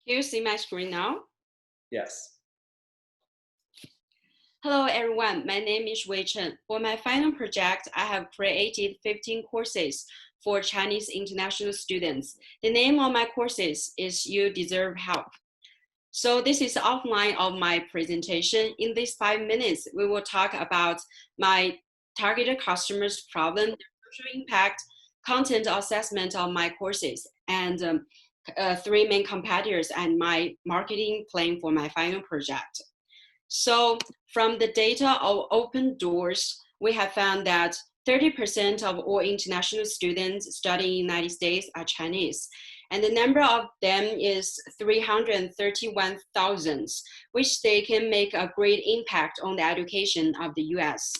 Can you see my screen now? Yes. Hello everyone, my name is Wei Chen. For my final project, I have created 15 courses for Chinese international students. The name of my courses is You Deserve Help. So this is the outline of my presentation. In these 5 minutes, we will talk about my targeted customers' problem, their social impact, content assessment of my courses, and 3 main competitors and my marketing plan for my final project. So from the data of open doors, we have found that 30% of all international students studying in the United States are Chinese. And the number of them is 331,000, which they can make a great impact on the education of the US.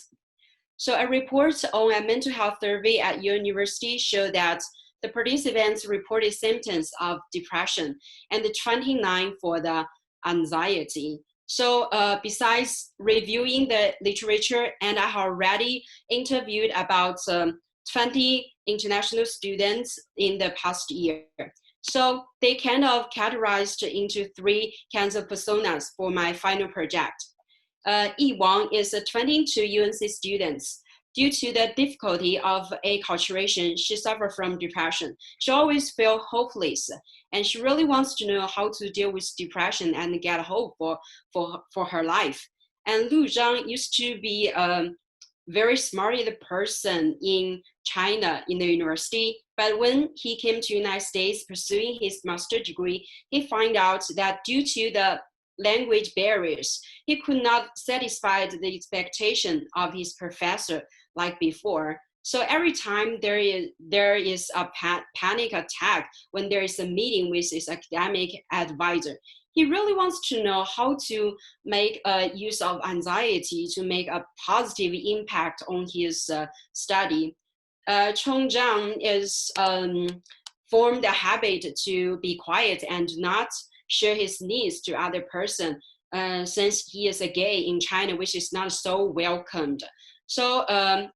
So a report on a mental health survey at your university showed that the participants reported symptoms of depression and the 29 for the anxiety. So besides reviewing the literature, and I have already interviewed about 20 international students in the past year. So they kind of categorized into 3 kinds of personas for my final project. Yi Wang is a 22 UNC students. Due to the difficulty of acculturation, she suffered from depression. She always felt hopeless, and she really wants to know how to deal with depression and get hope for her life. And Lu Zhang used to be a very smart person in China in the university, but when he came to United States pursuing his master's degree, he found out that due to the language barriers, he could not satisfy the expectation of his professor like before. So every time there is a panic attack when there is a meeting with his academic advisor, he really wants to know how to make use of anxiety to make a positive impact on his study. Cheung is formed a habit to be quiet and not share his needs to other person since he is a gay in China, which is not so welcomed. So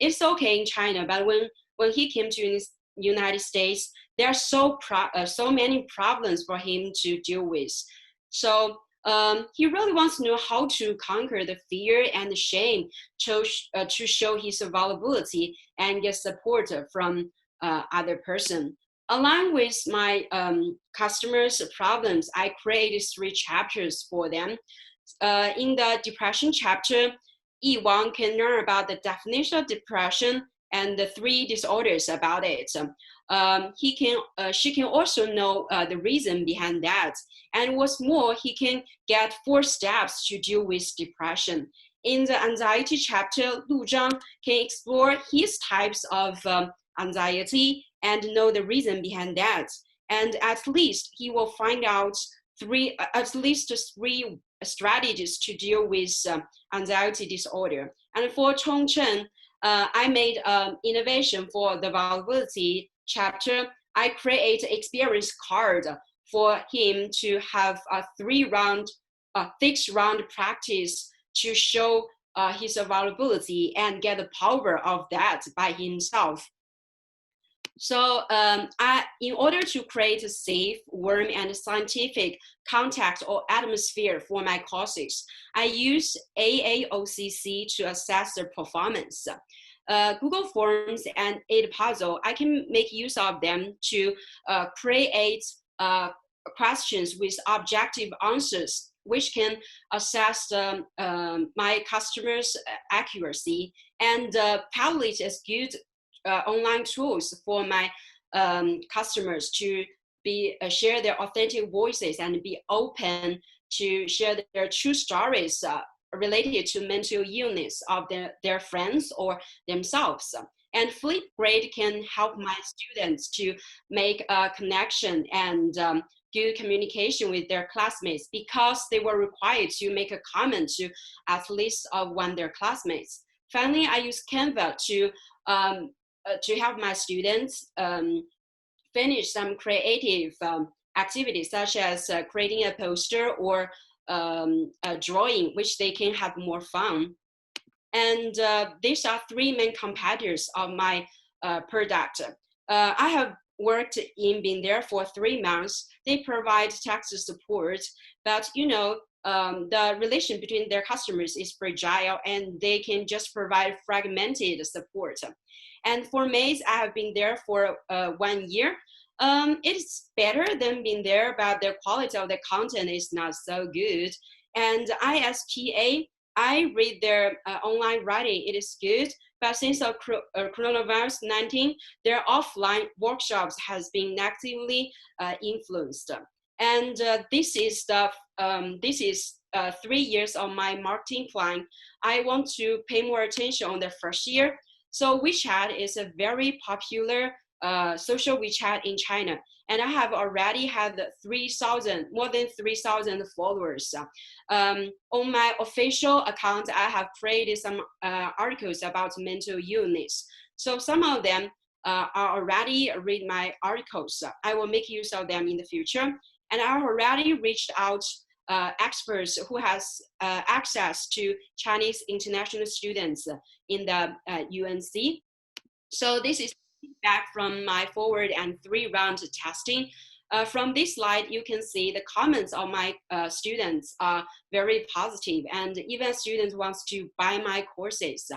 it's okay in China, but when he came to the United States, there are so many problems for him to deal with. So he really wants to know how to conquer the fear and the shame to show his vulnerability and get support from other person. Along with my customers' problems, I created 3 chapters for them. In the depression chapter, Yi Wang can learn about the definition of depression and the 3 disorders about it. She can also know the reason behind that. And what's more, he can get 4 steps to deal with depression. In the anxiety chapter, Lu Zhang can explore his types of anxiety and know the reason behind that. And at least he will find out at least 3 strategies to deal with anxiety disorder. And for Cheung Chen, I made innovation for the vulnerability chapter. I create experience card for him to have a 6-round practice to show his vulnerability and get the power of that by himself. So in order to create a safe, warm, and scientific context or atmosphere for my courses, I use AAOCC to assess their performance. Google Forms and Edpuzzle, I can make use of them to create questions with objective answers, which can assess my customers' accuracy. And Padlet is good online tools for my customers to share their authentic voices and be open to share their true stories related to mental illness of their friends or themselves. And Flipgrid can help my students to make a connection and good communication with their classmates because they were required to make a comment to at least one of their classmates. Finally, I use Canva to help my students finish some creative activities such as creating a poster or a drawing, which they can have more fun. And these are 3 main competitors of my product. I have worked in been there for 3 months. They provide tax support, but the relation between their customers is fragile, and they can just provide fragmented support. And for MEITE, I have been there for 1 year. It's better than being there, but the quality of the content is not so good. And ISPA, I read their online writing, it is good, but since coronavirus 19, their offline workshops has been negatively influenced. And this is 3 years of my marketing plan. I want to pay more attention on the first year. So WeChat is a very popular social WeChat in China, and I have already had more than 3,000 followers. On my official account, I have created some articles about mental illness. So some of them are already read my articles. I will make use of them in the future. And I already reached out experts who has access to Chinese international students in the UNC. So this is feedback from my forward and 3-round testing. From this slide, you can see the comments of my students are very positive, and even students wants to buy my courses.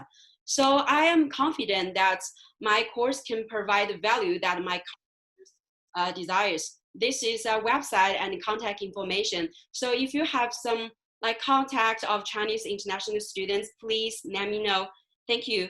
So I am confident that my course can provide the value that my customers desires. This is a website and contact information. So if you have some contact of Chinese international students, please let me know. Thank you.